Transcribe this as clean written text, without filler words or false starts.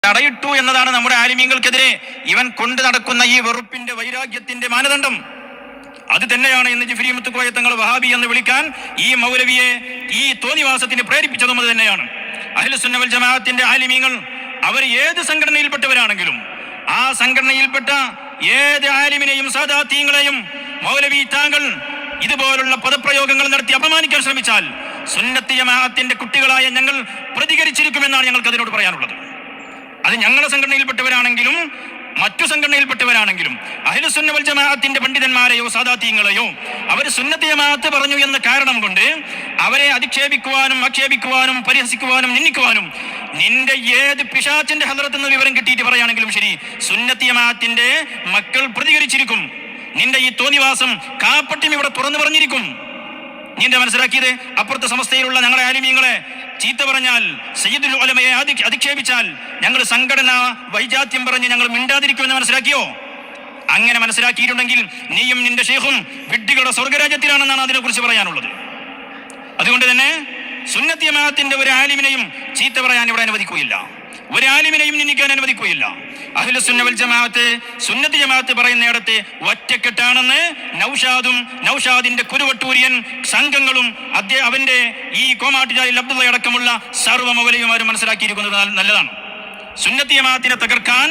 തടയിട്ടു എന്നതാണ് നമ്മുടെ ആലിമീങ്ങൾക്കെതിരെ ഇവൻ കൊണ്ടു നടക്കുന്ന ഈ വെറുപ്പിന്റെ വൈരാഗ്യത്തിന്റെ മാനദണ്ഡം. അത് തന്നെയാണ് ഇന്ന് ജിഫ്രി മുത്തുക്കോയ തങ്ങൾ വഹാബി എന്ന് വിളിക്കാൻ ഈ മൗലവിയെ ഈ തോന്നിവാസത്തിന് പ്രേരിപ്പിച്ചതും അത് തന്നെയാണ്. അഹ്ലുസുന്ന വൽ ജമാഅത്തിന്റെ ആലിമീങ്ങൾ അവർ ഏത് സംഘടനയിൽപ്പെട്ടവരാണെങ്കിലും ആ സംഘടനയിൽപ്പെട്ട ഏത് ആലിമിനെയും സാദാത്യങ്ങളെയും മൗലവി താങ്കൾ ഇതുപോലുള്ള പദപ്രയോഗങ്ങൾ നടത്തി അപമാനിക്കാൻ ശ്രമിച്ചാൽ സുന്നത്ത് ജമാഅത്തിന്റെ കുട്ടികളായ ഞങ്ങൾ പ്രതികരിച്ചിരിക്കുമെന്നാണ് ഞങ്ങൾക്ക് അതിനോട് പറയാനുള്ളത്. അത് ഞങ്ങളുടെ സംഘടനയിൽപ്പെട്ടവരാണെങ്കിലും മറ്റു സംഘടനയിൽപ്പെട്ടവരാണെങ്കിലും അഹ്ലുസുന്ന വൽ ജമാഅത്തിന്റെ പണ്ഡിതന്മാരെയോ സാദാത്യങ്ങളെയോ അവർ സുന്നത്ത് ജമാഅത്ത് പറഞ്ഞു എന്ന കാരണം കൊണ്ട് അവരെ അധിക്ഷേപിക്കുവാനും ആക്ഷേപിക്കുവാനും പരിഹസിക്കുവാനും നിന്ദിക്കുവാനും നിന്റെ ഏത് പിശാചിന്റെ ഹദ്റത്ത് നിന്ന് വിവരം കിട്ടിയിട്ട് പറയുകയാണെങ്കിലും ശരി, സുന്നത്ത് ജമാഅത്തിന്റെ മക്കൾ പ്രതികരിച്ചിരിക്കും. നിന്റെ ഈ തോന്നിവാസം കാപ്പട്ടിയും ഇവിടെ തുറന്നു പറഞ്ഞിരിക്കും. നിന്റെ മനസ്സിലാക്കിയത് അപ്പുറത്തെ സമസ്തയിലുള്ള ഞങ്ങളെ ആലിമീങ്ങളെ ചീത്ത പറഞ്ഞാൽ, സയ്യിദുൽ ഉലമയെ അധിക്ഷേപിച്ചാൽ ഞങ്ങൾ സംഘടന വൈജാത്യം പറഞ്ഞ് ഞങ്ങൾ മിണ്ടാതിരിക്കുമെന്ന് മനസ്സിലാക്കിയോ? അങ്ങനെ മനസ്സിലാക്കിയിട്ടുണ്ടെങ്കിൽ നീയും നിന്റെ ഷെയ്ഖും വിഡ്ഢികളുടെ സ്വർഗരാജ്യത്തിലാണെന്നാണ് അതിനെക്കുറിച്ച് പറയാനുള്ളത്. അതുകൊണ്ട് തന്നെ സുന്നത്ത് ജമാഅത്തിന്റെ ഒരു ആലിമിനെയും ചീത്ത പറയാൻ ഇവിടെ അനുവദിക്കുകയില്ല, ഒരു ആലിമിനെയും നിന്ദിക്കാൻ അനുവദിക്കുകയില്ല. അഹ്ലുസുന്ന വൽ ജമാഅത്ത് സുന്നത്ത് ജമാഅത്ത് പറയുന്നിടത്ത് ഒറ്റക്കെട്ടാണെന്ന് നൗഷാദും നൗഷാദിന്റെ കുരുവട്ടൂരിയൻ സംഘങ്ങളും അവന്റെ ഈ കോമാട്ടുചാലിൽ അബ്ദുള്ള അടക്കമുള്ള സർവ്വ മൗലവിമാരും മനസ്സിലാക്കിയിരിക്കുന്നത് നല്ലതാണ്. സുന്നത്ത് ജമാഅത്തിനെ തകർക്കാൻ